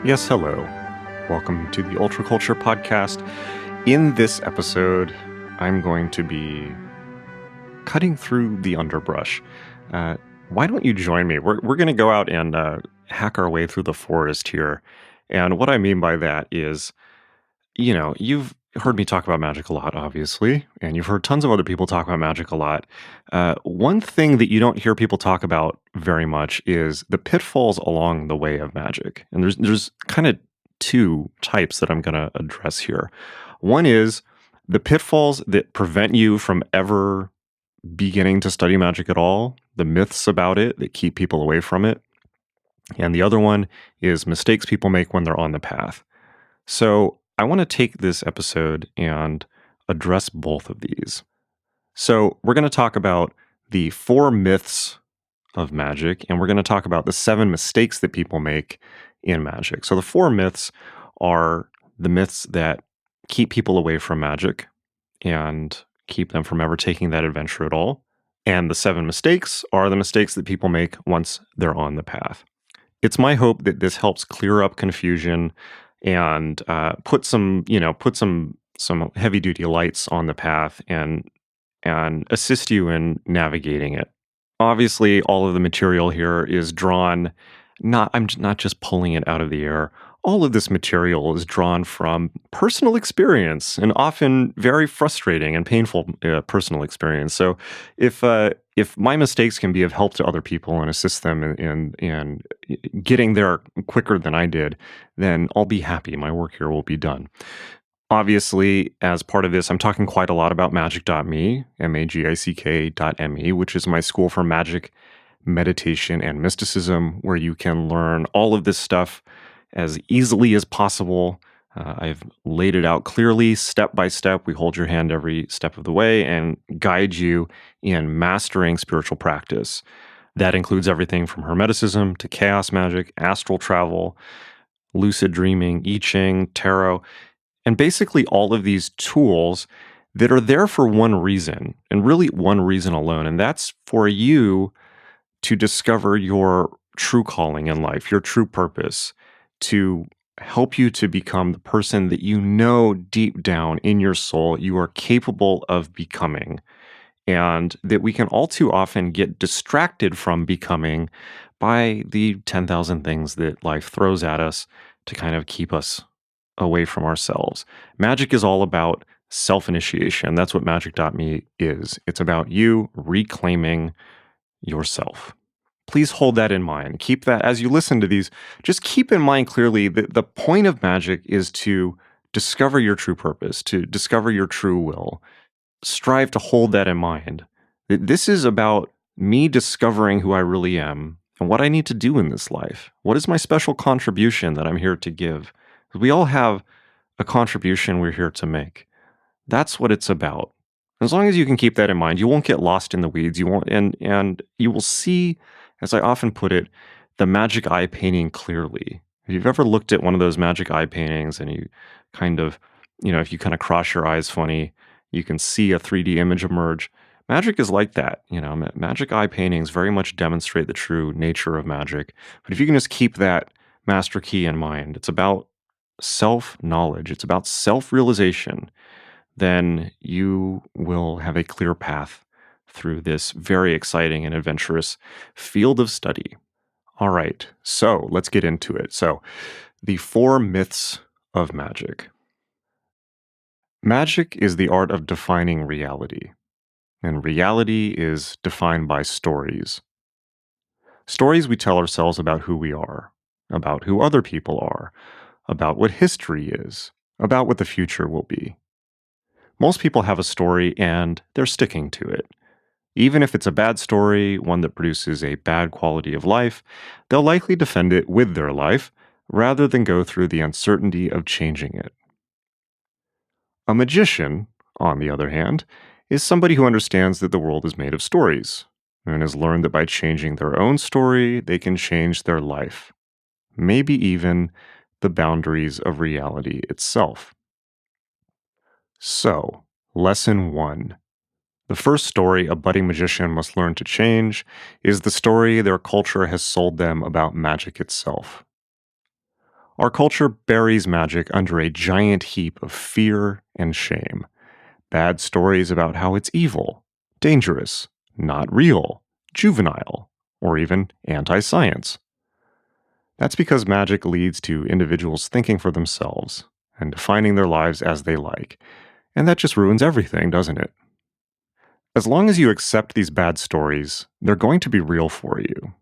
Yes, hello. Welcome to the Ultra Culture Podcast. In this episode, I'm going to be cutting through the underbrush. Why don't you join me? We're going to go out and hack our way through the forest here. And what I mean by that is, you've heard me talk about magic a lot, obviously, and you've heard tons of other people talk about magic a lot. One thing that you don't hear people talk about very much is the pitfalls along the way of magic. And there's kind of two types that I'm going to address here. One is the pitfalls that prevent you from ever beginning to study magic at all, the myths about it that keep people away from it. And the other one is mistakes people make when they're on the path. So I want to take this episode and address both of these. So we're going to talk about the 4 myths of magic, and we're going to talk about the 7 mistakes that people make in magic. So the 4 myths are the myths that keep people away from magic and keep them from ever taking that adventure at all. And the 7 mistakes are the mistakes that people make once they're on the path. It's my hope that this helps clear up confusion and put some heavy duty lights on the path and assist you in navigating it. Obviously, all of the material here is drawn. I'm not just pulling it out of the air. All of this material is drawn from personal experience and often very frustrating and painful personal experience. So if my mistakes can be of help to other people and assist them in getting there quicker than I did, then I'll be happy. My work here will be done. Obviously, as part of this, I'm talking quite a lot about magick.me, magick.me, which is my school for magic, meditation, and mysticism, where you can learn all of this stuff as easily as possible. I've laid it out clearly, step by step. We hold your hand every step of the way and guide you in mastering spiritual practice. That includes everything from Hermeticism to chaos magic, astral travel, lucid dreaming, I Ching, tarot, and basically all of these tools that are there for one reason, and really one reason alone, and that's for you to discover your true calling in life, your true purpose, to help you to become the person that you know deep down in your soul you are capable of becoming, and that we can all too often get distracted from becoming by the 10,000 things that life throws at us to kind of keep us away from ourselves. Magic is all about self-initiation. That's what magick.me is. It's about you reclaiming yourself. Please hold that in mind. Keep that as you listen to these. Just keep in mind clearly that the point of magic is to discover your true purpose, to discover your true will. Strive to hold that in mind. This is about me discovering who I really am and what I need to do in this life. What is my special contribution that I'm here to give? We all have a contribution we're here to make. That's what it's about. As long as you can keep that in mind, you won't get lost in the weeds. You won't, and you will see, as I often put it, the magic eye painting clearly. If you've ever looked at one of those magic eye paintings and you kind of, if you kind of cross your eyes funny, you can see a 3D image emerge. Magic is like that. Magic eye paintings very much demonstrate the true nature of magic. But if you can just keep that master key in mind, it's about self-knowledge, it's about self-realization, then you will have a clear path through this very exciting and adventurous field of study. All right, so let's get into it. So, the 4 myths of magic. Magic is the art of defining reality, and reality is defined by stories. Stories we tell ourselves about who we are, about who other people are, about what history is, about what the future will be. Most people have a story and they're sticking to it. Even if it's a bad story, one that produces a bad quality of life, they'll likely defend it with their life rather than go through the uncertainty of changing it. A magician, on the other hand, is somebody who understands that the world is made of stories and has learned that by changing their own story, they can change their life, maybe even the boundaries of reality itself. So, Lesson 1. The first story a budding magician must learn to change is the story their culture has sold them about magic itself. Our culture buries magic under a giant heap of fear and shame. Bad stories about how it's evil, dangerous, not real, juvenile, or even anti-science. That's because magic leads to individuals thinking for themselves and defining their lives as they like. And that just ruins everything, doesn't it? As long as you accept these bad stories, they're going to be real for you.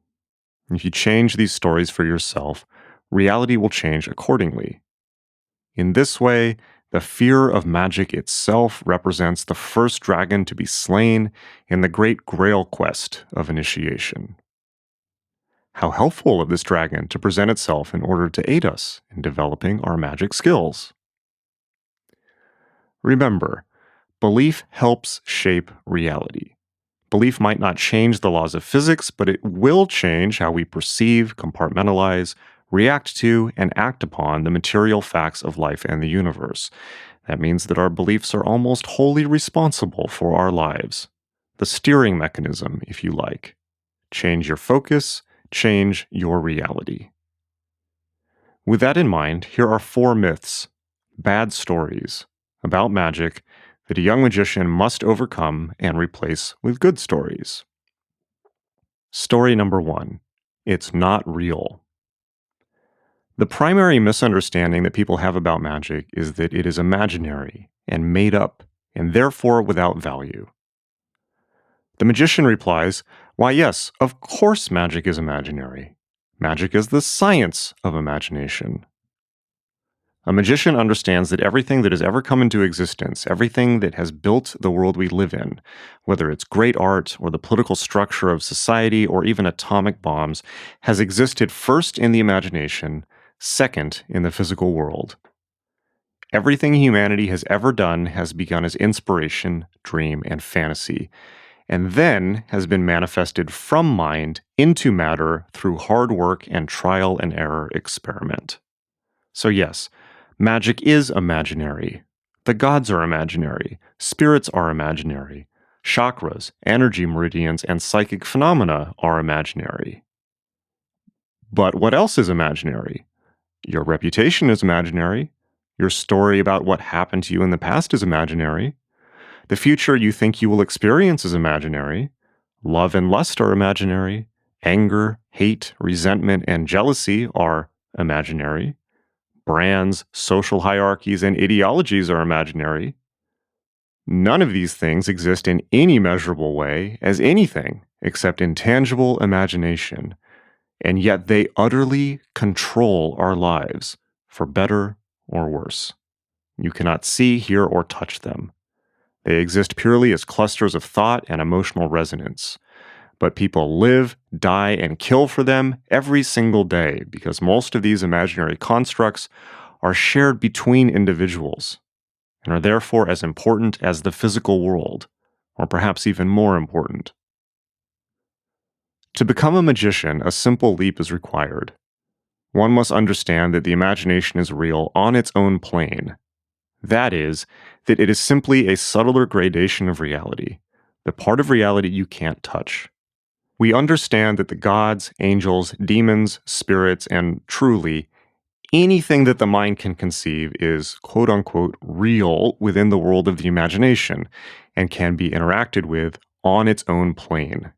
If you change these stories for yourself, reality will change accordingly. In this way, the fear of magic itself represents the first dragon to be slain in the great grail quest of initiation. How helpful of this dragon to present itself in order to aid us in developing our magic skills. Remember, belief helps shape reality. Belief might not change the laws of physics, but it will change how we perceive, compartmentalize, react to, and act upon the material facts of life and the universe. That means that our beliefs are almost wholly responsible for our lives. The steering mechanism, if you like. Change your focus, change your reality. With that in mind, here are 4 myths, bad stories, about magic that a young magician must overcome and replace with good stories. Story number 1. It's not real. The primary misunderstanding that people have about magic is that it is imaginary and made up, and therefore without value. The magician replies, "Why, yes, of course magic is imaginary. Magic is the science of imagination." A magician understands that everything that has ever come into existence, everything that has built the world we live in, whether it's great art or the political structure of society or even atomic bombs, has existed first in the imagination, second in the physical world. Everything humanity has ever done has begun as inspiration, dream, and fantasy, and then has been manifested from mind into matter through hard work and trial and error experiment. So yes, magic is imaginary. The gods are imaginary. Spirits are imaginary. Chakras, energy meridians, and psychic phenomena are imaginary. But what else is imaginary? Your reputation is imaginary. Your story about what happened to you in the past is imaginary. The future you think you will experience is imaginary. Love and lust are imaginary. Anger, hate, resentment, and jealousy are imaginary. Brands, social hierarchies, and ideologies are imaginary. None of these things exist in any measurable way as anything except intangible imagination, and yet they utterly control our lives, for better or worse. You cannot see, hear, or touch them. They exist purely as clusters of thought and emotional resonance. But people live, die, and kill for them every single day because most of these imaginary constructs are shared between individuals and are therefore as important as the physical world, or perhaps even more important. To become a magician, a simple leap is required. One must understand that the imagination is real on its own plane. That is, that it is simply a subtler gradation of reality, the part of reality you can't touch. We understand that the gods, angels, demons, spirits, and truly anything that the mind can conceive is quote-unquote real within the world of the imagination and can be interacted with on its own plane.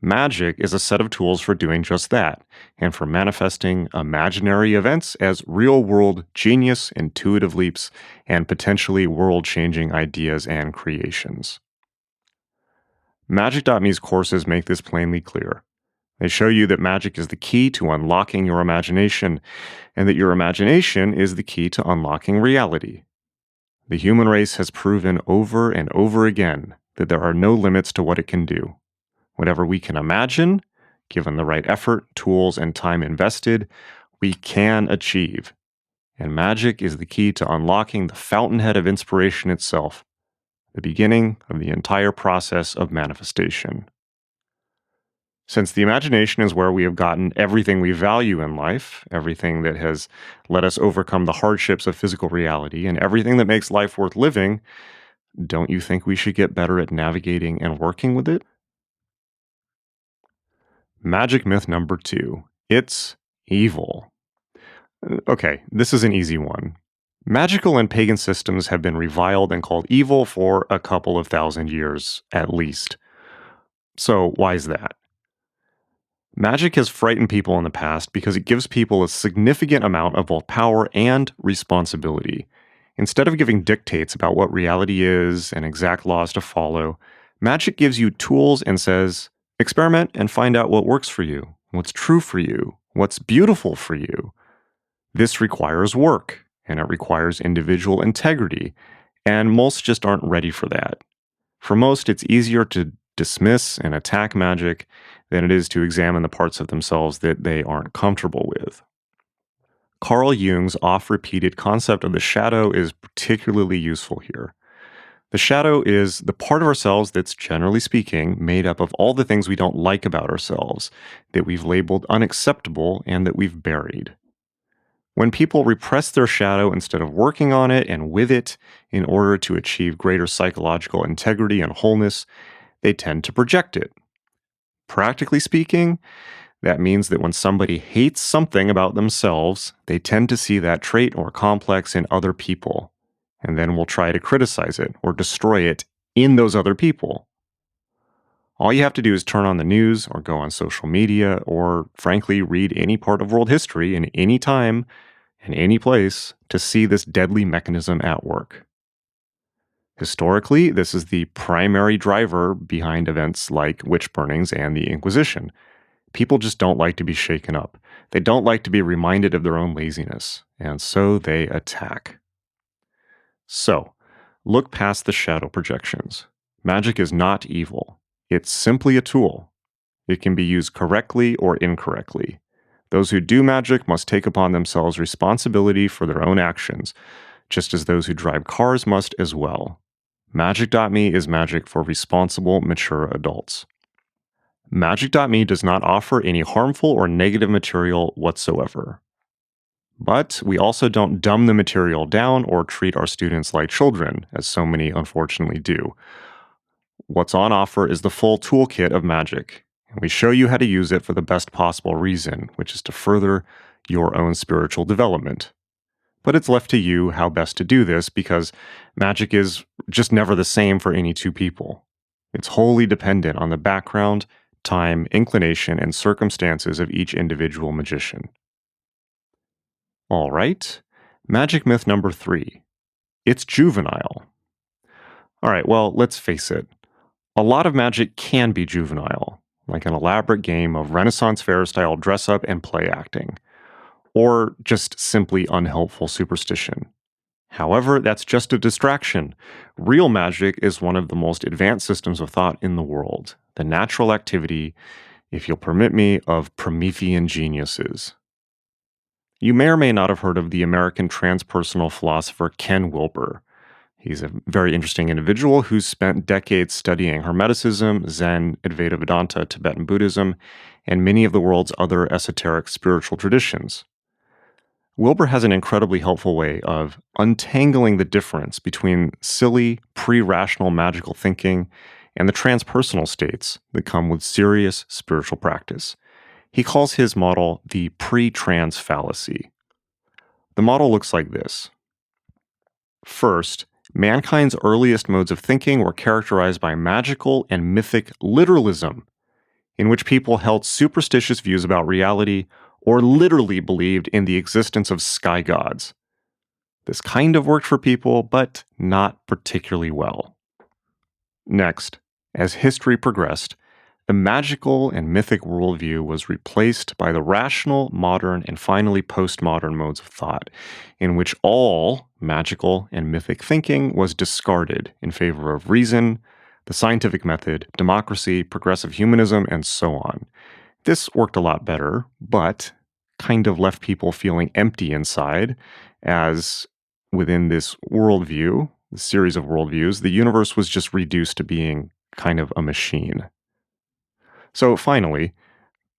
Magic is a set of tools for doing just that, and for manifesting imaginary events as real-world genius, intuitive leaps, and potentially world-changing ideas and creations. Magick.me's courses make this plainly clear. They show you that magic is the key to unlocking your imagination, and that your imagination is the key to unlocking reality. The human race has proven over and over again that there are no limits to what it can do. Whatever we can imagine, given the right effort, tools, and time invested, we can achieve. And magic is the key to unlocking the fountainhead of inspiration itself, the beginning of the entire process of manifestation. Since the imagination is where we have gotten everything we value in life, everything that has let us overcome the hardships of physical reality, and everything that makes life worth living, don't you think we should get better at navigating and working with it? Magic myth number 2. It's evil. Okay, this is an easy one. Magical and pagan systems have been reviled and called evil for a couple of thousand years, at least. So, why is that? Magic has frightened people in the past because it gives people a significant amount of both power and responsibility. Instead of giving dictates about what reality is and exact laws to follow, magic gives you tools and says, experiment and find out what works for you, what's true for you, what's beautiful for you. This requires work, and it requires individual integrity, and most just aren't ready for that. For most, it's easier to dismiss and attack magic than it is to examine the parts of themselves that they aren't comfortable with. Carl Jung's oft-repeated concept of the shadow is particularly useful here. The shadow is the part of ourselves that's, generally speaking, made up of all the things we don't like about ourselves, that we've labeled unacceptable and that we've buried. When people repress their shadow instead of working on it and with it in order to achieve greater psychological integrity and wholeness, they tend to project it. Practically speaking, that means that when somebody hates something about themselves, they tend to see that trait or complex in other people, and then will try to criticize it or destroy it in those other people. All you have to do is turn on the news or go on social media or, frankly, read any part of world history in any time and any place to see this deadly mechanism at work. Historically, this is the primary driver behind events like witch burnings and the Inquisition. People just don't like to be shaken up. They don't like to be reminded of their own laziness, and so they attack. So, look past the shadow projections. Magic is not evil. It's simply a tool. It can be used correctly or incorrectly. Those who do magic must take upon themselves responsibility for their own actions, just as those who drive cars must as well. Magick.me is magic for responsible, mature adults. Magick.me does not offer any harmful or negative material whatsoever. But we also don't dumb the material down or treat our students like children, as so many unfortunately do. What's on offer is the full toolkit of magic, and we show you how to use it for the best possible reason, which is to further your own spiritual development. But it's left to you how best to do this because magic is just never the same for any two people. It's wholly dependent on the background, time, inclination, and circumstances of each individual magician. All right, magic myth number 3. It's juvenile. All right, well, let's face it. A lot of magic can be juvenile, like an elaborate game of Renaissance fair-style dress-up and play acting, or just simply unhelpful superstition. However, that's just a distraction. Real magic is one of the most advanced systems of thought in the world, the natural activity, if you'll permit me, of Promethean geniuses. You may or may not have heard of the American transpersonal philosopher Ken Wilber. He's a very interesting individual who's spent decades studying Hermeticism, Zen, Advaita Vedanta, Tibetan Buddhism, and many of the world's other esoteric spiritual traditions. Wilber has an incredibly helpful way of untangling the difference between silly, pre-rational magical thinking and the transpersonal states that come with serious spiritual practice. He calls his model the pre-trans fallacy. The model looks like this. First, mankind's earliest modes of thinking were characterized by magical and mythic literalism, in which people held superstitious views about reality or literally believed in the existence of sky gods. This kind of worked for people, but not particularly well. Next, as history progressed, the magical and mythic worldview was replaced by the rational, modern, and finally postmodern modes of thought, in which all magical and mythic thinking was discarded in favor of reason, the scientific method, democracy, progressive humanism, and so on. This worked a lot better, but kind of left people feeling empty inside, as within this worldview, the series of worldviews, the universe was just reduced to being kind of a machine. So finally,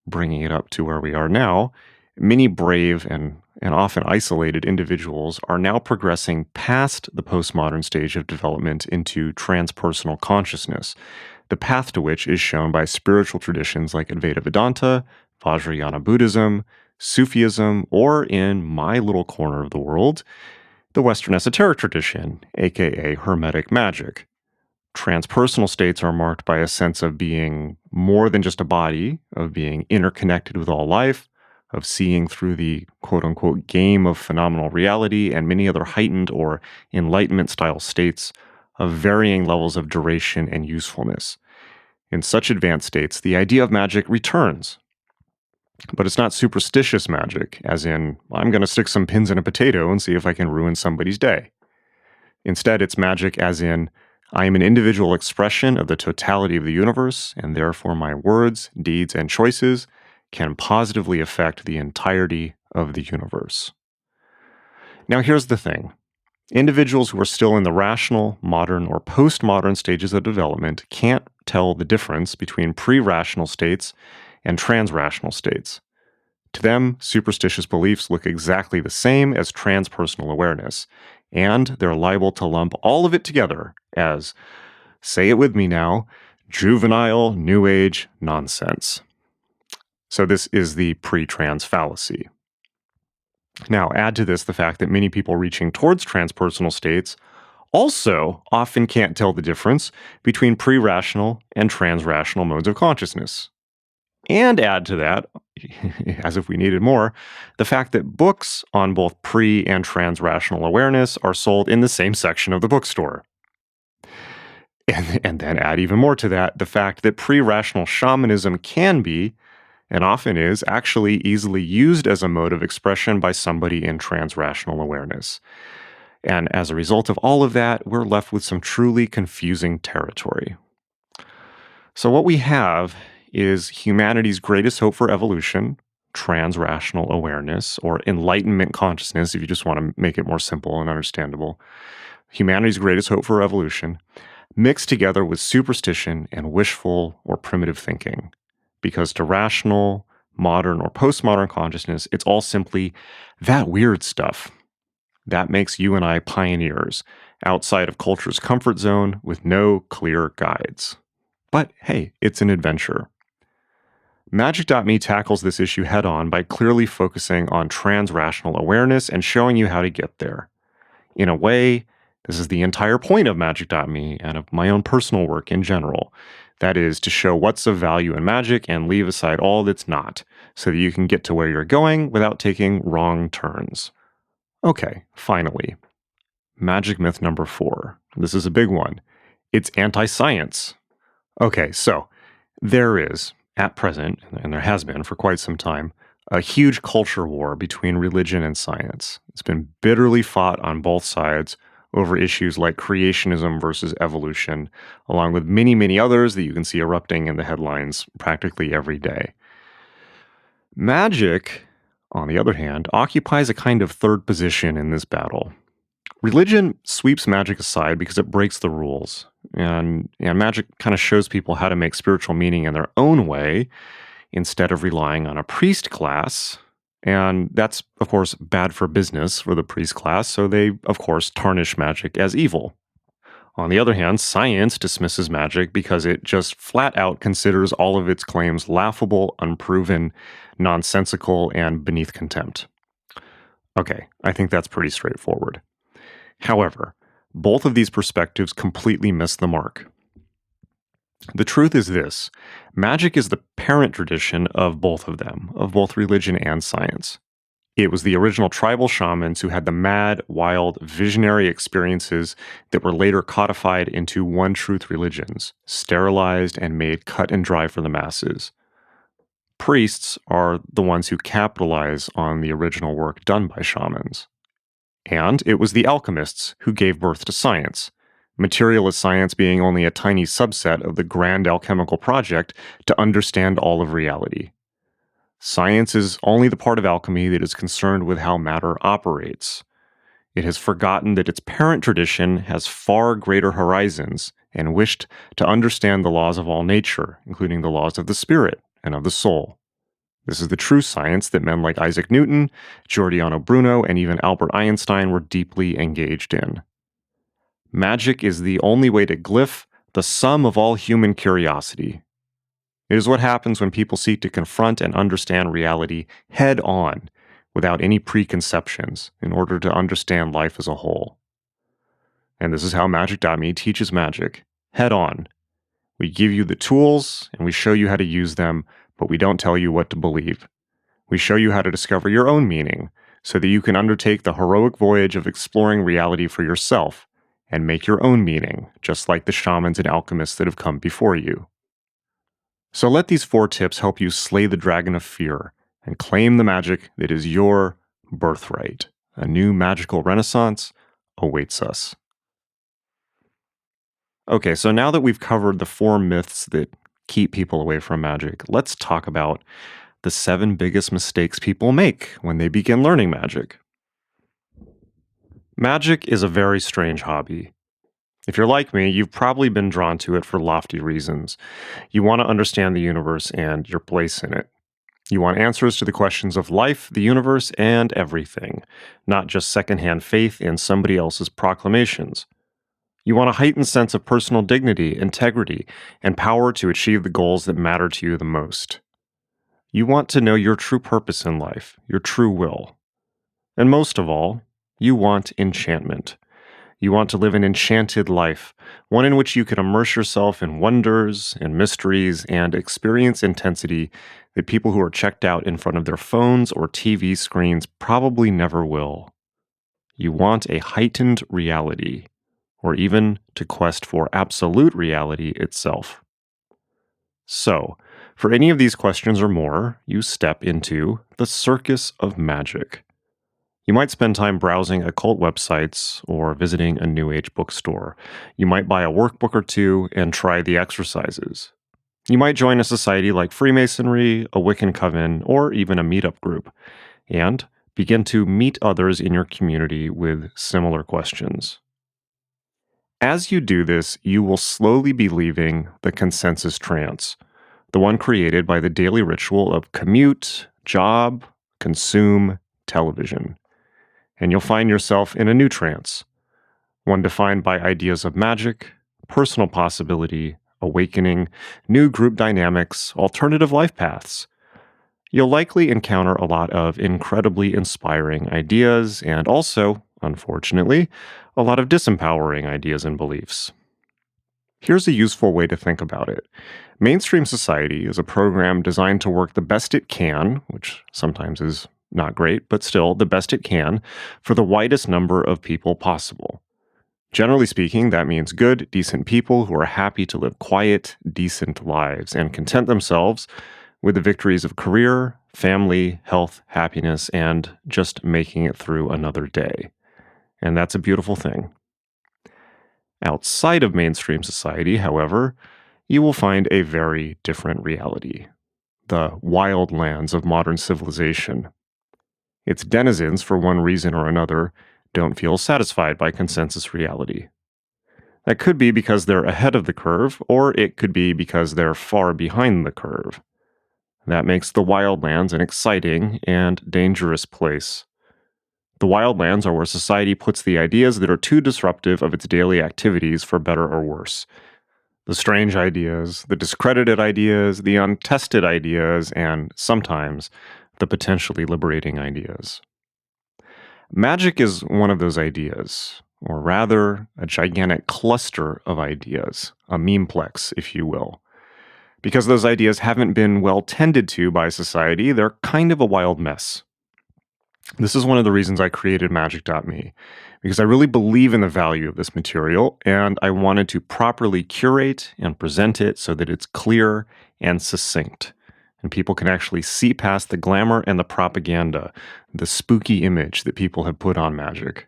bringing it up to where we are now, many brave and often isolated individuals are now progressing past the postmodern stage of development into transpersonal consciousness, the path to which is shown by spiritual traditions like Advaita Vedanta, Vajrayana Buddhism, Sufism, or in my little corner of the world, the Western esoteric tradition, aka Hermetic magic. Transpersonal states are marked by a sense of being more than just a body, of being interconnected with all life, of seeing through the quote-unquote game of phenomenal reality and many other heightened or enlightenment-style states of varying levels of duration and usefulness. In such advanced states, the idea of magic returns. But it's not superstitious magic, as in, I'm going to stick some pins in a potato and see if I can ruin somebody's day. Instead, it's magic as in, I am an individual expression of the totality of the universe, and therefore my words, deeds, and choices can positively affect the entirety of the universe. Now here's the thing. Individuals who are still in the rational, modern, or postmodern stages of development can't tell the difference between pre-rational states and trans-rational states. To them, superstitious beliefs look exactly the same as transpersonal awareness, and they're liable to lump all of it together as, say it with me now, juvenile New Age nonsense. So this is the pre-trans fallacy. Now, add to this the fact that many people reaching towards transpersonal states also often can't tell the difference between pre-rational and trans-rational modes of consciousness. And add to that, as if we needed more, the fact that books on both pre- and trans-rational awareness are sold in the same section of the bookstore. And then add even more to that, the fact that pre-rational shamanism can be, and often is, actually easily used as a mode of expression by somebody in trans-rational awareness. And as a result of all of that, we're left with some truly confusing territory. So what we have is humanity's greatest hope for evolution, trans-rational awareness, or enlightenment consciousness, if you just want to make it more simple and understandable. Humanity's greatest hope for evolution, mixed together with superstition and wishful or primitive thinking. Because to rational, modern, or postmodern consciousness, it's all simply that weird stuff. That makes you and I pioneers, outside of culture's comfort zone with no clear guides. But hey, it's an adventure. Magick.me tackles this issue head-on by clearly focusing on trans-rational awareness and showing you how to get there. In a way, this is the entire point of Magick.me and of my own personal work in general. That is, to show what's of value in magic and leave aside all that's not, so that you can get to where you're going without taking wrong turns. Okay, finally. Magic myth number 4. This is a big one. It's anti-science. Okay, so there is, at present, and there has been for quite some time, a huge culture war between religion and science. It's been bitterly fought on both sides over issues like creationism versus evolution, along with many, many others that you can see erupting in the headlines practically every day. Magick, on the other hand, occupies a kind of third position in this battle. Religion sweeps magic aside because it breaks the rules, and magic kind of shows people how to make spiritual meaning in their own way instead of relying on a priest class. And that's, of course, bad for business for the priest class, so they, of course, tarnish magic as evil. On the other hand, science dismisses magic because it just flat out considers all of its claims laughable, unproven, nonsensical, and beneath contempt. Okay, I think that's pretty straightforward. However, both of these perspectives completely miss the mark. The truth is this: magic is the parent tradition of both of them, of both religion and science. It was the original tribal shamans who had the mad, wild, visionary experiences that were later codified into one-truth religions, sterilized and made cut and dry for the masses. Priests are the ones who capitalize on the original work done by shamans. And it was the alchemists who gave birth to science, materialist science being only a tiny subset of the grand alchemical project to understand all of reality. Science is only the part of alchemy that is concerned with how matter operates. It has forgotten that its parent tradition has far greater horizons and wished to understand the laws of all nature, including the laws of the spirit and of the soul. This is the true science that men like Isaac Newton, Giordano Bruno, and even Albert Einstein were deeply engaged in. Magic is the only way to glyph the sum of all human curiosity. It is what happens when people seek to confront and understand reality head on, without any preconceptions, in order to understand life as a whole. And this is how Magick.me teaches magic, head on. We give you the tools, and we show you how to use them, but we don't tell you what to believe. We show you how to discover your own meaning, so that you can undertake the heroic voyage of exploring reality for yourself, and make your own meaning, just like the shamans and alchemists that have come before you. So let these 4 tips help you slay the dragon of fear, and claim the magic that is your birthright. A new magical renaissance awaits us. Okay, so now that we've covered the 4 myths that keep people away from magic, let's talk about the 7 biggest mistakes people make when they begin learning magic. Magic is a very strange hobby. If you're like me, you've probably been drawn to it for lofty reasons. You want to understand the universe and your place in it. You want answers to the questions of life, the universe, and everything, not just secondhand faith in somebody else's proclamations. You want a heightened sense of personal dignity, integrity, and power to achieve the goals that matter to you the most. You want to know your true purpose in life, your true will. And most of all, you want enchantment. You want to live an enchanted life, one in which you can immerse yourself in wonders and mysteries and experience intensity that people who are checked out in front of their phones or TV screens probably never will. You want a heightened reality, or even to quest for absolute reality itself. So, for any of these questions or more, you step into the circus of magic. You might spend time browsing occult websites or visiting a New Age bookstore. You might buy a workbook or 2 and try the exercises. You might join a society like Freemasonry, a Wiccan coven, or even a meetup group, and begin to meet others in your community with similar questions. As you do this, you will slowly be leaving the consensus trance, the one created by the daily ritual of commute, job, consume, television. And you'll find yourself in a new trance, one defined by ideas of magic, personal possibility, awakening, new group dynamics, alternative life paths. You'll likely encounter a lot of incredibly inspiring ideas and also, unfortunately, a lot of disempowering ideas and beliefs. Here's a useful way to think about it. Mainstream society is a program designed to work the best it can, which sometimes is not great, but still the best it can, for the widest number of people possible. Generally speaking, that means good, decent people who are happy to live quiet, decent lives and content themselves with the victories of career, family, health, happiness, and just making it through another day. And that's a beautiful thing. Outside of mainstream society, however, you will find a very different reality. The wild lands of modern civilization. Its denizens, for one reason or another, don't feel satisfied by consensus reality. That could be because they're ahead of the curve, or it could be because they're far behind the curve. That makes the wildlands an exciting and dangerous place. The wildlands are where society puts the ideas that are too disruptive of its daily activities for better or worse. The strange ideas, the discredited ideas, the untested ideas, and sometimes the potentially liberating ideas. Magic is one of those ideas, or rather, a gigantic cluster of ideas, a memeplex, if you will. Because those ideas haven't been well tended to by society, they're kind of a wild mess. This is one of the reasons I created Magick.me, because I really believe in the value of this material, and I wanted to properly curate and present it so that it's clear and succinct, and people can actually see past the glamour and the propaganda, the spooky image that people have put on magic.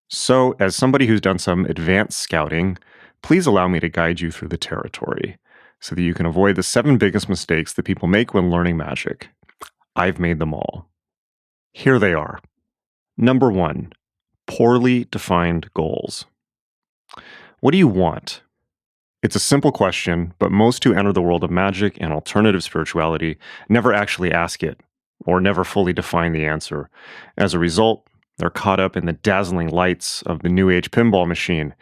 So, as somebody who's done some advanced scouting, please allow me to guide you through the territory, so that you can avoid the 7 biggest mistakes that people make when learning magic. I've made them all. Here they are. Number 1, poorly defined goals. What do you want? It's a simple question, but most who enter the world of magic and alternative spirituality never actually ask it, or never fully define the answer. As a result, they're caught up in the dazzling lights of the New Age pinball machine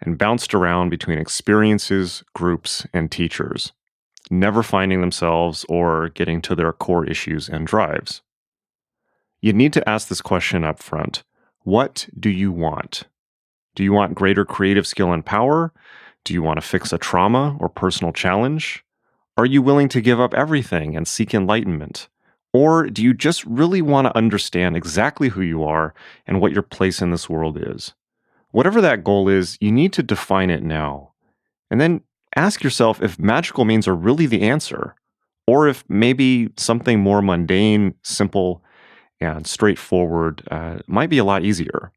and bounced around between experiences, groups, and teachers. never finding themselves or getting to their core issues and drives. You need to ask this question up front. What do you want? Do you want greater creative skill and power? Do you want to fix a trauma or personal challenge? Are you willing to give up everything and seek enlightenment? Or do you just really want to understand exactly who you are and what your place in this world is? Whatever that goal is, you need to define it now. And then ask yourself if magical means are really the answer, or if maybe something more mundane, simple, and straightforward might be a lot easier.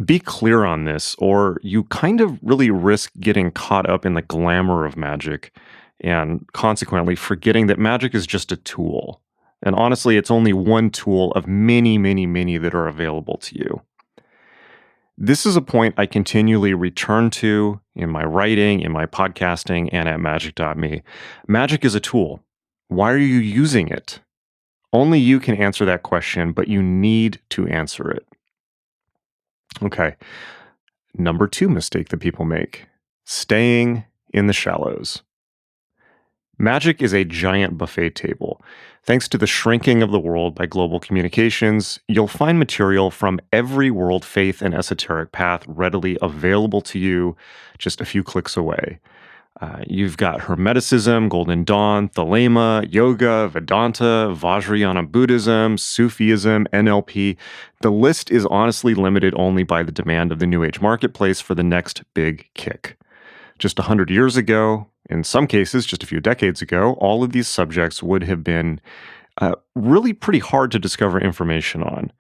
Be clear on this, or you kind of really risk getting caught up in the glamour of magic and consequently forgetting that magic is just a tool. And honestly, it's only one tool of many, many, many that are available to you. This is a point I continually return to in my writing, in my podcasting, and at magick.me. Magic is a tool. Why are you using it? Only you can answer that question, but you need to answer it. Okay. Number 2 mistake that people make: staying in the shallows. Magic is a giant buffet table. Thanks to the shrinking of the world by global communications, you'll find material from every world faith and esoteric path readily available to you just a few clicks away. You've got Hermeticism, Golden Dawn, Thelema, Yoga, Vedanta, Vajrayana Buddhism, Sufism, NLP. The list is honestly limited only by the demand of the New Age marketplace for the next big kick. Just 100 years ago, in some cases just a few decades ago, all of these subjects would have been really pretty hard to discover information on.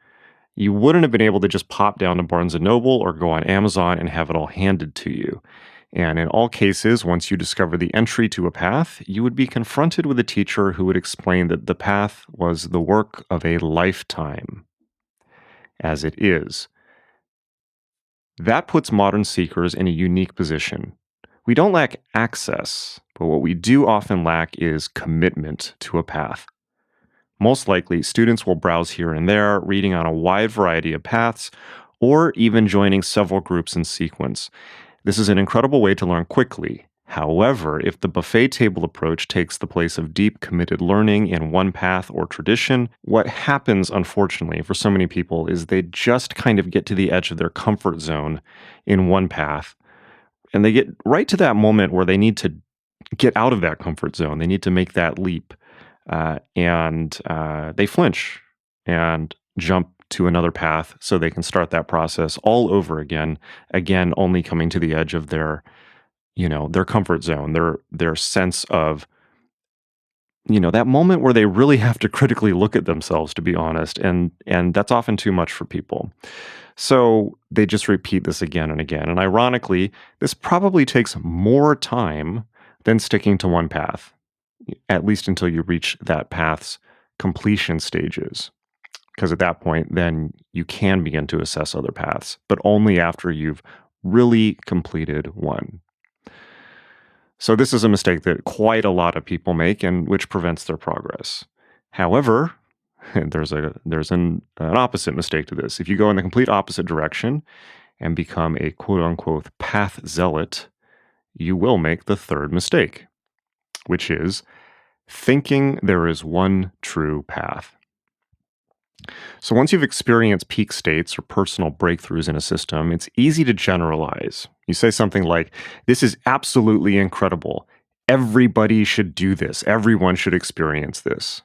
You wouldn't have been able to just pop down to Barnes & Noble or go on Amazon and have it all handed to you. And in all cases, once you discover the entry to a path, you would be confronted with a teacher who would explain that the path was the work of a lifetime, as it is. That puts modern seekers in a unique position. We don't lack access, but what we do often lack is commitment to a path. Most likely, students will browse here and there, reading on a wide variety of paths, or even joining several groups in sequence. This is an incredible way to learn quickly. However, if the buffet table approach takes the place of deep, committed learning in one path or tradition, what happens, unfortunately, for so many people is they just kind of get to the edge of their comfort zone in one path, and they get right to that moment where they need to get out of that comfort zone. They need to make that leap, and they flinch and jump to another path so they can start that process all over again, only coming to the edge of their comfort zone, their sense of, that moment where they really have to critically look at themselves, to be honest, and that's often too much for people. So they just repeat this again and again. And ironically, this probably takes more time than sticking to one path, at least until you reach that path's completion stages. Because at that point, then you can begin to assess other paths, but only after you've really completed one. So this is a mistake that quite a lot of people make, and which prevents their progress. However, there's an opposite mistake to this. If you go in the complete opposite direction and become a quote-unquote path zealot, you will make the third mistake, which is thinking there is one true path. So once you've experienced peak states or personal breakthroughs in a system, it's easy to generalize. You say something like, "This is absolutely incredible. Everybody should do this. Everyone should experience this."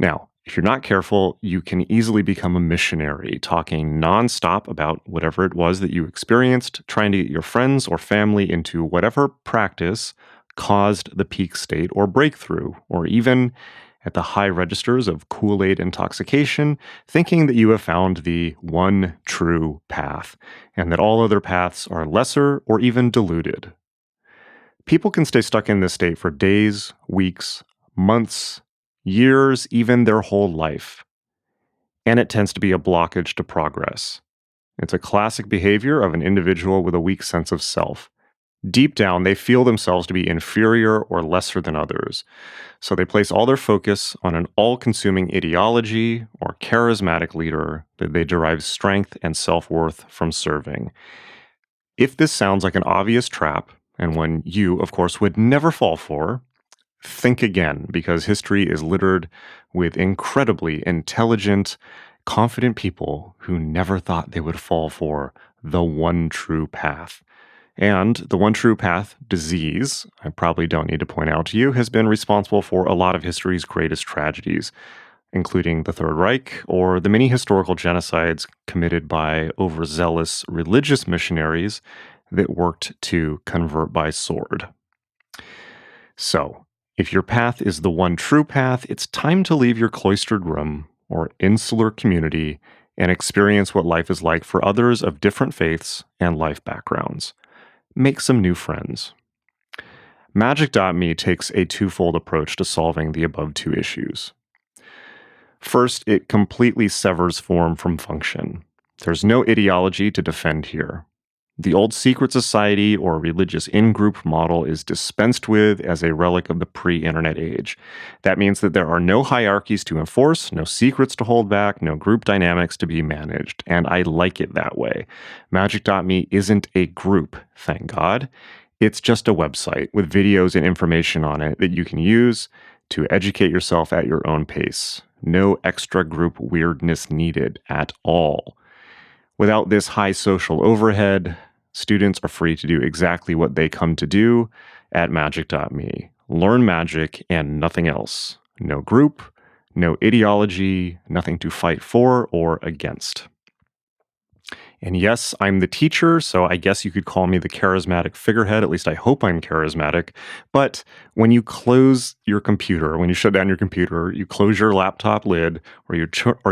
Now, if you're not careful, you can easily become a missionary, talking nonstop about whatever it was that you experienced, trying to get your friends or family into whatever practice caused the peak state or breakthrough, or even at the high registers of Kool-Aid intoxication, thinking that you have found the one true path, and that all other paths are lesser or even diluted. People can stay stuck in this state for days, weeks, months, years, even their whole life. And it tends to be a blockage to progress. It's a classic behavior of an individual with a weak sense of self. Deep down, they feel themselves to be inferior or lesser than others. So they place all their focus on an all-consuming ideology or charismatic leader that they derive strength and self-worth from serving. If this sounds like an obvious trap, and one you, of course, would never fall for, think again, because history is littered with incredibly intelligent, confident people who never thought they would fall for the one true path. And the one true path, disease, I probably don't need to point out to you, has been responsible for a lot of history's greatest tragedies, including the Third Reich or the many historical genocides committed by overzealous religious missionaries that worked to convert by sword. So, if your path is the one true path, it's time to leave your cloistered room or insular community and experience what life is like for others of different faiths and life backgrounds. Make some new friends. Magick.me takes a twofold approach to solving the above two issues. First, it completely severs form from function. There's no ideology to defend here. The old secret society or religious in-group model is dispensed with as a relic of the pre-internet age. That means that there are no hierarchies to enforce, no secrets to hold back, no group dynamics to be managed, and I like it that way. Magick.me isn't a group, thank God. It's just a website with videos and information on it that you can use to educate yourself at your own pace. No extra group weirdness needed at all. Without this high social overhead, students are free to do exactly what they come to do at Magick.me. Learn magic and nothing else. No group, no ideology, nothing to fight for or against. And yes, I'm the teacher, so I guess you could call me the charismatic figurehead. At least I hope I'm charismatic. But when you close your computer, when you shut down your computer, you close your laptop lid, or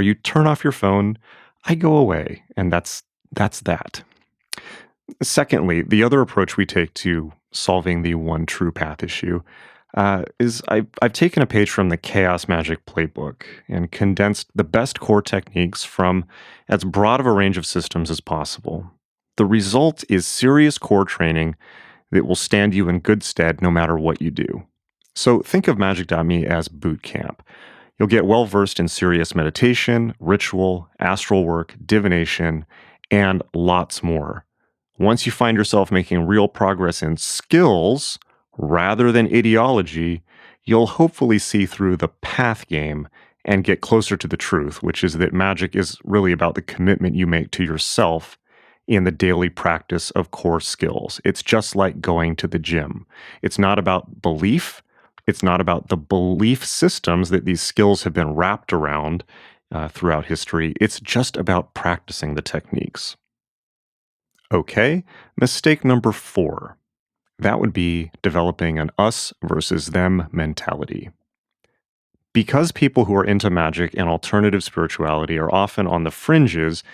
you turn off your phone, I go away, and that's that. Secondly, the other approach we take to solving the one true path issue is I've taken a page from the Chaos Magic playbook and condensed the best core techniques from as broad of a range of systems as possible. The result is serious core training that will stand you in good stead no matter what you do. So think of Magick.me as boot camp. You'll get well versed in serious meditation, ritual, astral work, divination, and lots more. Once you find yourself making real progress in skills rather than ideology, you'll hopefully see through the path game and get closer to the truth, which is that magic is really about the commitment you make to yourself in the daily practice of core skills. It's just like going to the gym. It's not about belief. It's not about the belief systems that these skills have been wrapped around throughout history. It's just about practicing the techniques. Okay, mistake number 4. That would be developing an us versus them mentality. Because people who are into magic and alternative spirituality are often on the fringes,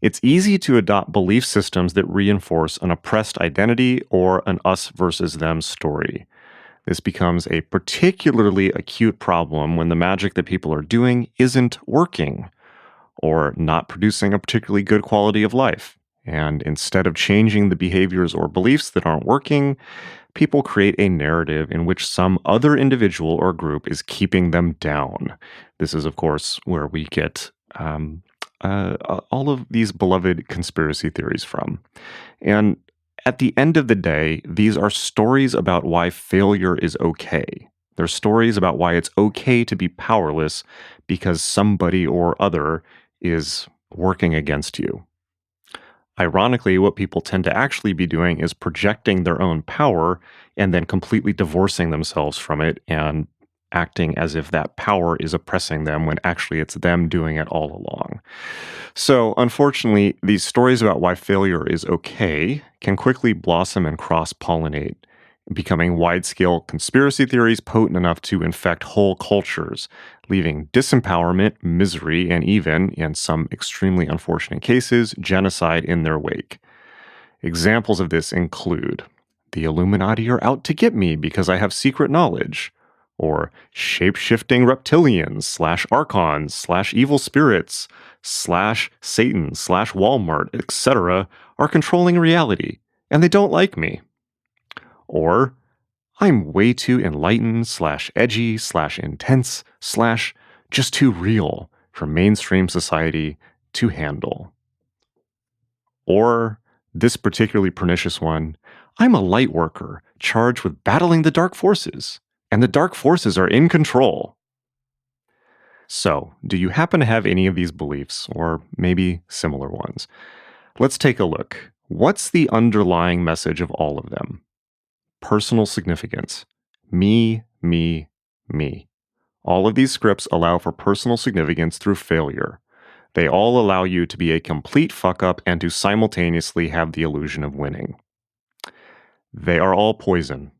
it's easy to adopt belief systems that reinforce an oppressed identity or an us versus them story. This becomes a particularly acute problem when the magic that people are doing isn't working or not producing a particularly good quality of life. And instead of changing the behaviors or beliefs that aren't working, people create a narrative in which some other individual or group is keeping them down. This is, of course, where we get all of these beloved conspiracy theories from. And at the end of the day, these are stories about why failure is okay. They're stories about why it's okay to be powerless because somebody or other is working against you. Ironically, what people tend to actually be doing is projecting their own power and then completely divorcing themselves from it and acting as if that power is oppressing them when actually it's them doing it all along. So, unfortunately, these stories about why failure is okay can quickly blossom and cross-pollinate, becoming wide-scale conspiracy theories potent enough to infect whole cultures, leaving disempowerment, misery, and even, in some extremely unfortunate cases, genocide in their wake. Examples of this include, the Illuminati are out to get me because I have secret knowledge, or shape-shifting reptilians / archons / evil spirits / Satan / Walmart, etc. are controlling reality, and they don't like me. Or, I'm way too enlightened / edgy / intense / just too real for mainstream society to handle. Or, this particularly pernicious one, I'm a light worker charged with battling the dark forces, and the dark forces are in control. So, do you happen to have any of these beliefs, or maybe similar ones? Let's take a look. What's the underlying message of all of them? Personal significance. Me, me, me. All of these scripts allow for personal significance through failure. They all allow you to be a complete fuck up and to simultaneously have the illusion of winning. They are all poison.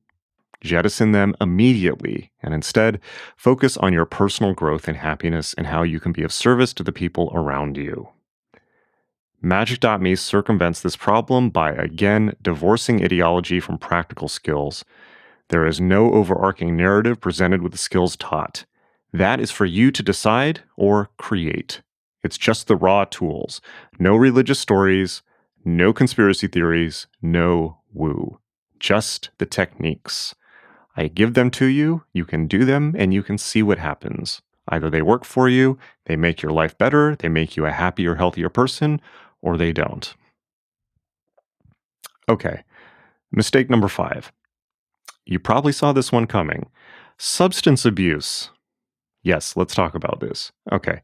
Jettison them immediately and instead focus on your personal growth and happiness and how you can be of service to the people around you. Magick.me circumvents this problem by again divorcing ideology from practical skills. There is no overarching narrative presented with the skills taught. That is for you to decide or create. It's just the raw tools. No religious stories, no conspiracy theories, no woo. Just the techniques. I give them to you, you can do them, and you can see what happens. Either they work for you, they make your life better, they make you a happier, healthier person, or they don't. Okay, mistake number 5. You probably saw this one coming. Substance abuse. Yes, let's talk about this. Okay.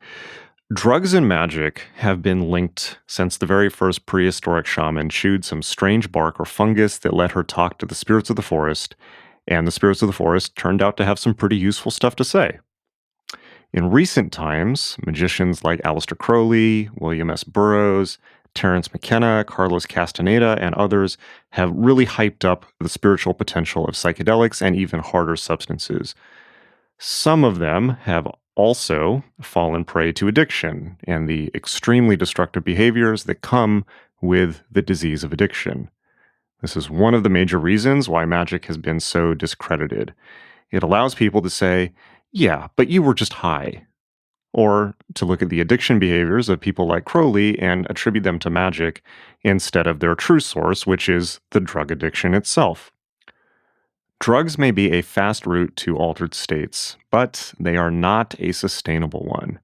Drugs and magic have been linked since the very first prehistoric shaman chewed some strange bark or fungus that let her talk to the spirits of the forest, and the spirits of the forest turned out to have some pretty useful stuff to say. In recent times, magicians like Aleister Crowley, William S. Burroughs, Terence McKenna, Carlos Castaneda, and others have really hyped up the spiritual potential of psychedelics and even harder substances. Some of them have also fallen prey to addiction and the extremely destructive behaviors that come with the disease of addiction. This is one of the major reasons why magic has been so discredited. It allows people to say, yeah, but you were just high. Or to look at the addiction behaviors of people like Crowley and attribute them to magic instead of their true source, which is the drug addiction itself. Drugs may be a fast route to altered states, but they are not a sustainable one.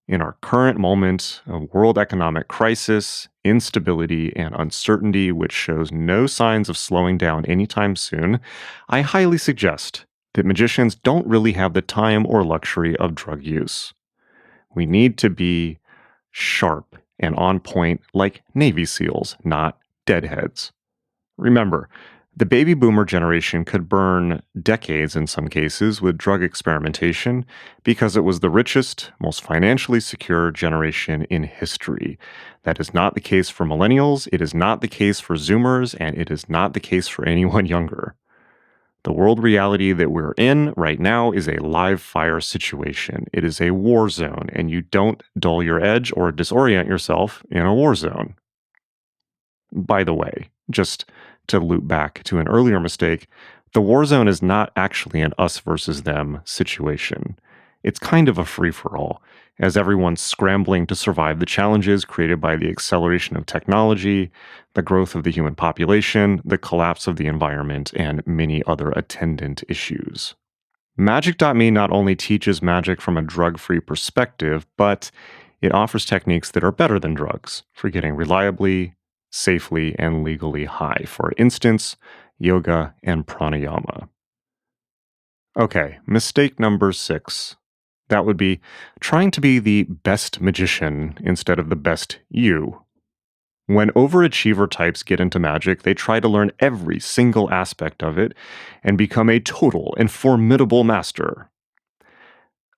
In our current moment of world economic crisis, instability, and uncertainty, which shows no signs of slowing down anytime soon, I highly suggest that magicians don't really have the time or luxury of drug use. We need to be sharp and on point like Navy SEALs, not deadheads. Remember, the baby boomer generation could burn decades in some cases with drug experimentation because it was the richest, most financially secure generation in history. That is not the case for millennials, it is not the case for Zoomers, and it is not the case for anyone younger. The world reality that we're in right now is a live fire situation. It is a war zone, and you don't dull your edge or disorient yourself in a war zone. By the way, just to loop back to an earlier mistake, the war zone is not actually an us versus them situation. It's kind of a free-for-all, as everyone's scrambling to survive the challenges created by the acceleration of technology, the growth of the human population, the collapse of the environment, and many other attendant issues. Magick.me not only teaches magic from a drug-free perspective, but it offers techniques that are better than drugs for getting reliably, safely, and legally high. For instance, yoga and pranayama. Okay, mistake number 6. That would be trying to be the best magician instead of the best you. When overachiever types get into magic, they try to learn every single aspect of it and become a total and formidable master.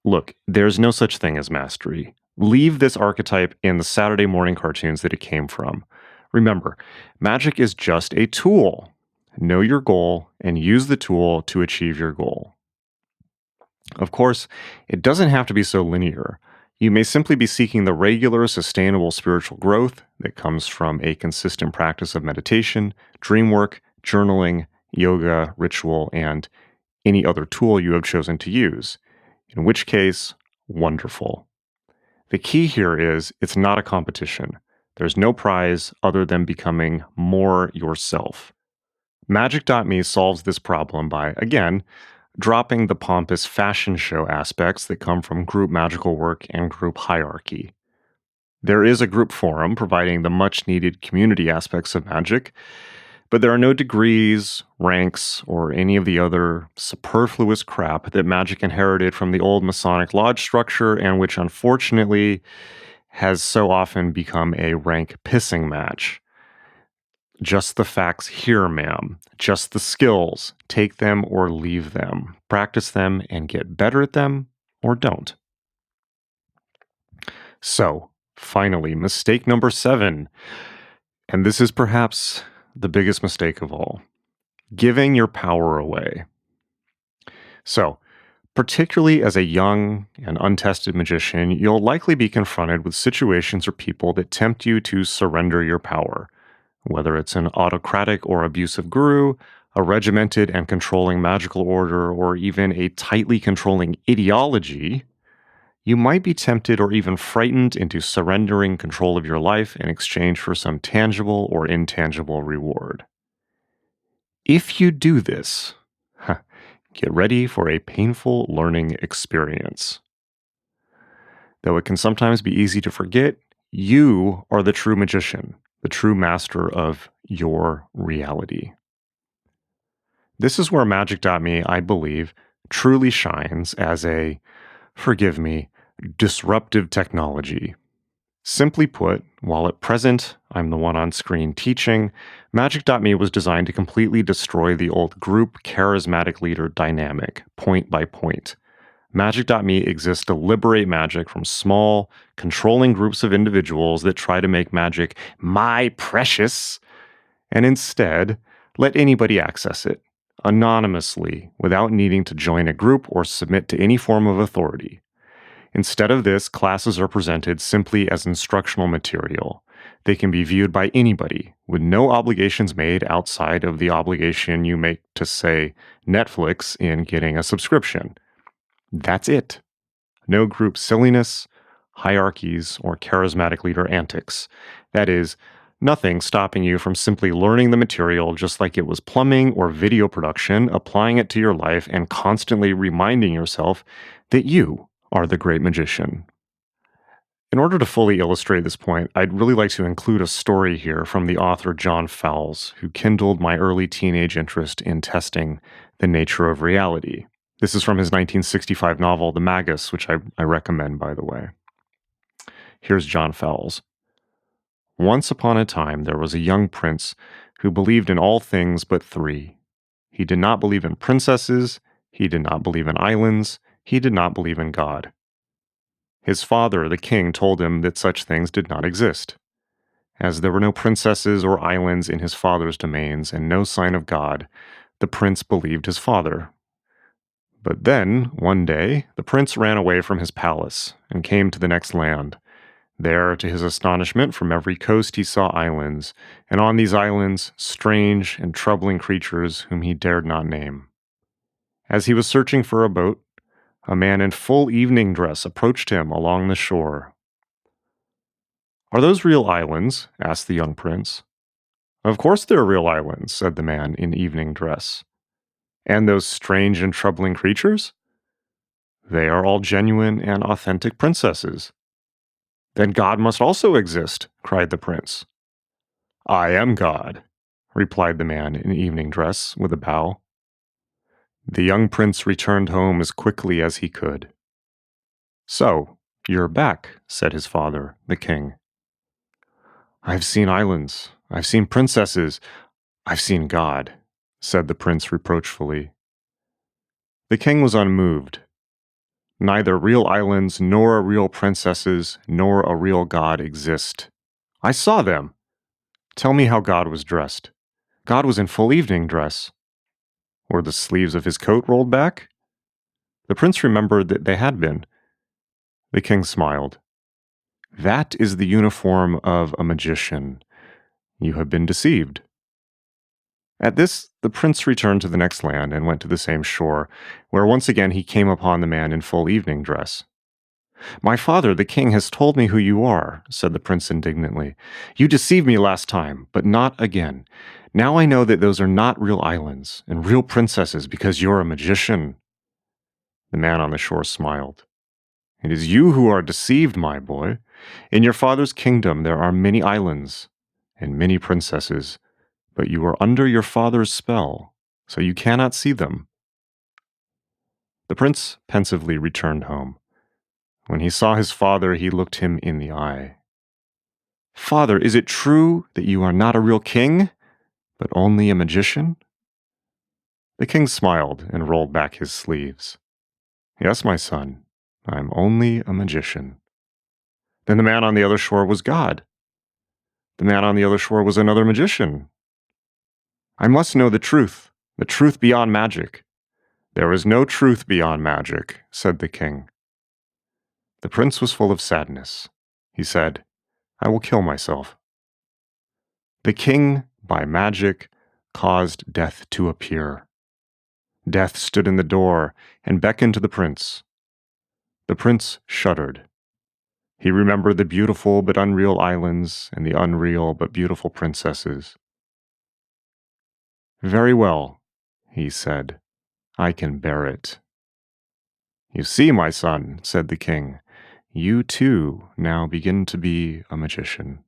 Look, there's no such thing as mastery. Leave this archetype in the Saturday morning cartoons that it came from. Remember, magic is just a tool. Know your goal and use the tool to achieve your goal. Of course, it doesn't have to be so linear. You may simply be seeking the regular, sustainable spiritual growth that comes from a consistent practice of meditation, dream work, journaling, yoga, ritual, and any other tool you have chosen to use. In which case, wonderful. The key here is it's not a competition. There's no prize other than becoming more yourself. Magick.me solves this problem by, again, dropping the pompous fashion show aspects that come from group magical work and group hierarchy. There is a group forum providing the much-needed community aspects of magic, But there are no degrees, ranks, or any of the other superfluous crap that Magick inherited from the old Masonic Lodge structure and which unfortunately has so often become a rank pissing match. Just the facts here, ma'am. Just the skills. Take them or leave them. Practice them and get better at them, or don't. So, finally, mistake number 7. And this is perhaps the biggest mistake of all. Giving your power away. So, particularly as a young and untested magician, you'll likely be confronted with situations or people that tempt you to surrender your power. Whether it's an autocratic or abusive guru, a regimented and controlling magical order, or even a tightly controlling ideology, you might be tempted or even frightened into surrendering control of your life in exchange for some tangible or intangible reward. If you do this, get ready for a painful learning experience. Though it can sometimes be easy to forget, you are the true magician, the true master of your reality. This is where Magick.me, I believe, truly shines as a, forgive me, disruptive technology. Simply put, while at present I'm the one on screen teaching, Magick.me was designed to completely destroy the old group charismatic leader dynamic, point by point. Magick.me exists to liberate magic from small, controlling groups of individuals that try to make magic my precious, and instead let anybody access it, anonymously, without needing to join a group or submit to any form of authority. Instead of this, classes are presented simply as instructional material. They can be viewed by anybody, with no obligations made outside of the obligation you make to, say, Netflix in getting a subscription. That's it. No group silliness, hierarchies, or charismatic leader antics. That is, nothing stopping you from simply learning the material just like it was plumbing or video production, applying it to your life, and constantly reminding yourself that you are the great magician. In order to fully illustrate this point, I'd really like to include a story here from the author John Fowles, who kindled my early teenage interest in testing the nature of reality. This is from his 1965 novel, The Magus, which I recommend, by the way. Here's John Fowles. Once upon a time, there was a young prince who believed in all things but 3. He did not believe in princesses, he did not believe in islands, he did not believe in God. His father, the king, told him that such things did not exist. As there were no princesses or islands in his father's domains and no sign of God, the prince believed his father. But then, one day, the prince ran away from his palace and came to the next land. There, to his astonishment, from every coast he saw islands, and on these islands, strange and troubling creatures whom he dared not name. As he was searching for a boat, a man in full evening dress approached him along the shore. "Are those real islands?" asked the young prince. "Of course they're real islands," said the man in evening dress. "And those strange and troubling creatures?" "They are all genuine and authentic princesses." "Then God must also exist," cried the prince. "I am God," replied the man in evening dress with a bow. The young prince returned home as quickly as he could. "So, you're back," said his father, the king. "I've seen islands, I've seen princesses, I've seen God," said the prince reproachfully. The king was unmoved. "Neither real islands, nor real princesses, nor a real God exist. I saw them. Tell me how God was dressed." "God was in full evening dress." "Were the sleeves of his coat rolled back?" The prince remembered that they had been. The king smiled. "That is the uniform of a magician. You have been deceived." At this, the prince returned to the next land and went to the same shore, where once again he came upon the man in full evening dress. "My father, the king, has told me who you are," said the prince indignantly. "You deceived me last time, but not again. Now I know that those are not real islands and real princesses because you're a magician." The man on the shore smiled. "It is you who are deceived, my boy. In your father's kingdom there are many islands and many princesses, but you are under your father's spell, so you cannot see them." The prince pensively returned home. When he saw his father, he looked him in the eye. "Father, is it true that you are not a real king, but only a magician?" The king smiled and rolled back his sleeves. "Yes, my son, I'm only a magician." Then the man on the other shore was God. The man on the other shore was another magician. "I must know the truth beyond magic." "There is no truth beyond magic," said the king. The prince was full of sadness. He said, "I will kill myself." The king, by magic, caused death to appear. Death stood in the door and beckoned to the prince. The prince shuddered. He remembered the beautiful but unreal islands and the unreal but beautiful princesses. "Very well," he said, "I can bear it." "You see, my son," said the king, "you too now begin to be a magician."